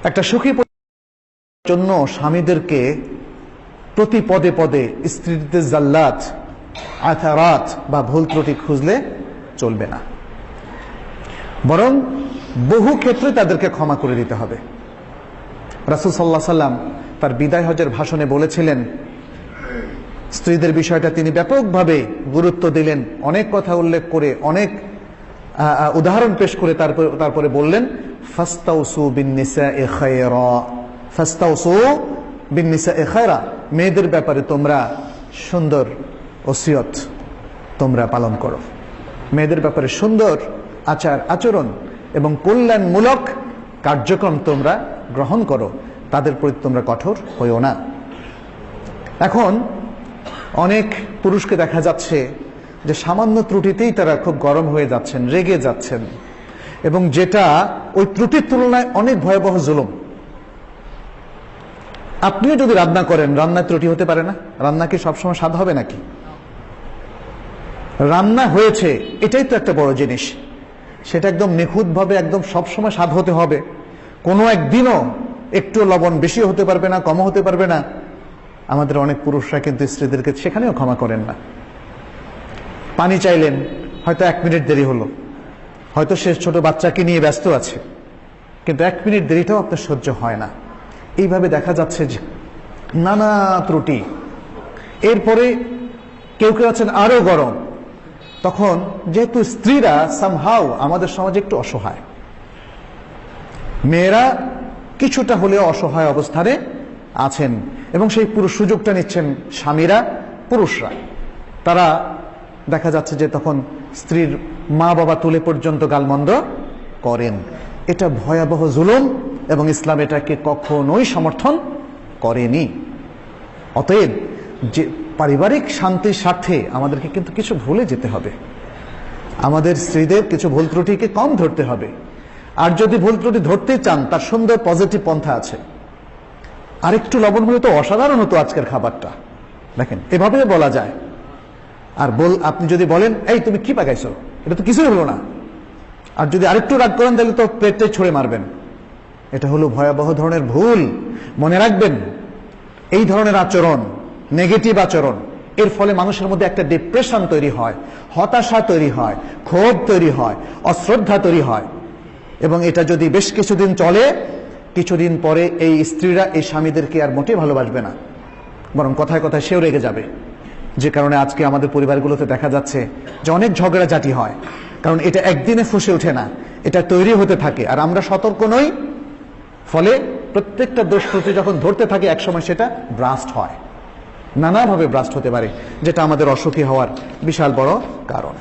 একটা সুখী জন্য স্বামীদেরকে প্রতি পদে পদে স্ত্রীদের জাল্লাত, আথারাত বা ভুল ত্রুটি খুঁজলে চলবে না, বরং বহু ক্ষেত্রে তাদেরকে ক্ষমা করে দিতে হবে। রাসূল সাল্লাল্লাহু আলাইহি সাল্লাম তার বিদায় হজের ভাষণে বলেছিলেন, স্ত্রীদের বিষয়টা তিনি ব্যাপকভাবে গুরুত্ব দিলেন, অনেক কথা উল্লেখ করে, অনেক উদাহরণ পেশ করে তারপরে বললেন, ফাস্তাউসু বিন্নিসাኢ খায়রা, ফাস্তাউসু বিন্নিসাኢ খায়রা, মেয়েদের ব্যাপারে তোমরা সুন্দর ওসিয়ত তোমরা পালন করো, মেয়েদের ব্যাপারে সুন্দর আচার আচরণ এবং কল্যাণমূলক কার্যক্রম তোমরা গ্রহণ করো, তাদের প্রতি তোমরা কঠোর হইও না। এখন অনেক পুরুষকে দেখা যাচ্ছে যে সামান্য ত্রুটিতেই তারা খুব গরম হয়ে যাচ্ছেন, রেগে যাচ্ছেন, এবং যেটা ওই ত্রুটির তুলনায় অনেক ভয়াবহ জুলুম। আপনিও যদি রান্না করেন, রান্নায় ত্রুটি হতে পারে না? রান্না কি সবসময় স্বাদ হবে নাকি? রান্না হয়েছে এটাই তো একটা বড় জিনিস, সেটা একদম নিখুঁতভাবে একদম সবসময় স্বাদ হতে হবে, কোনো একদিনও একটু লবণ বেশি হতে পারবে না, কমও হতে পারবে না। আমাদের অনেক পুরুষরা কিন্তু স্ত্রীদেরকে সেখানেও ক্ষমা করেন না। পানি চাইলেন, হয়তো 1 মিনিট দেরি হলো, হয়তো সে ছোট বাচ্চাকে নিয়ে ব্যস্ত আছে, কিন্তু 1 মিনিট দেরিটাও আপনার সহ্য হয় না। এইভাবে দেখা যাচ্ছে যে নানা ত্রুটি। এরপরে কেউ কেউ আছেন আরো গরম। তখন যেহেতু স্ত্রীরা সামহাউ আমাদের সমাজে একটু অসহায়, মেয়েরা কিছুটা হলেও অসহায় অবস্থানে আছেন, এবং সেই পুরো সুযোগটা নিচ্ছেন স্বামীরা, পুরুষরা। তারা দেখা যাচ্ছে যে তখন স্ত্রীর মা বাবা তুলে পর্যন্ত গালমন্দ করেন। এটা ভয়াবহ জুলুম, এবং ইসলাম এটাকে কখনোই সমর্থন করেনি। অতএব যে পারিবারিক শান্তির স্বার্থে আমাদেরকে কিন্তু কিছু ভুলে যেতে হবে, আমাদের স্ত্রীদের কিছু ভুল ত্রুটিকে কম ধরতে হবে। আর যদি ভুল ত্রুটি ধরতে চান, তার সুন্দর পজিটিভ পন্থা আছে। আরেকটু লবণ হলে তো অসাধারণ হতো আজকের খাবারটা, দেখেন এভাবে বলা যায়। আর আপনি যদি বলেন, এই তুমি কি পাকাইছো, এটা তো কিছুই হলো না, আর যদি আরেকটু রাগ করেন তাহলে তো পেটটাই ছুঁড়ে মারবেন। এটা হলো ভয়াবহ ধরনের ভুল। মনে রাখবেন, এই ধরনের আচরণ, নেগেটিভ আচরণ, এর ফলে মানুষের মধ্যে একটা ডিপ্রেশন তৈরি হয়, হতাশা তৈরি হয়, ক্ষোভ তৈরি হয়, অশ্রদ্ধা তৈরি হয়। এবং এটা যদি বেশ কিছুদিন চলে, কিছুদিন পরে এই স্ত্রীরা এই স্বামীদেরকে আর মোটেই ভালোবাসবে না, বরং কথায় কথায় সেও রেগে যাবে। যে কারণে আজকে আমাদের পরিবারগুলোতে দেখা যাচ্ছে যে অনেক ঝগড়াঝাটি হয়, কারণ এটা একদিনে ফুসে ওঠে না, এটা তৈরি হতে থাকে, আর আমরা সতর্ক নই। ফলে প্রত্যেকটা দোষ ত্রুটি যখন ধরতে থাকে, একসময় সেটা ব্রাস্ট হয়, নানাভাবে ব্রাস্ট হতে পারে, যেটা আমাদের অসুখী হওয়ার বিশাল বড় কারণ।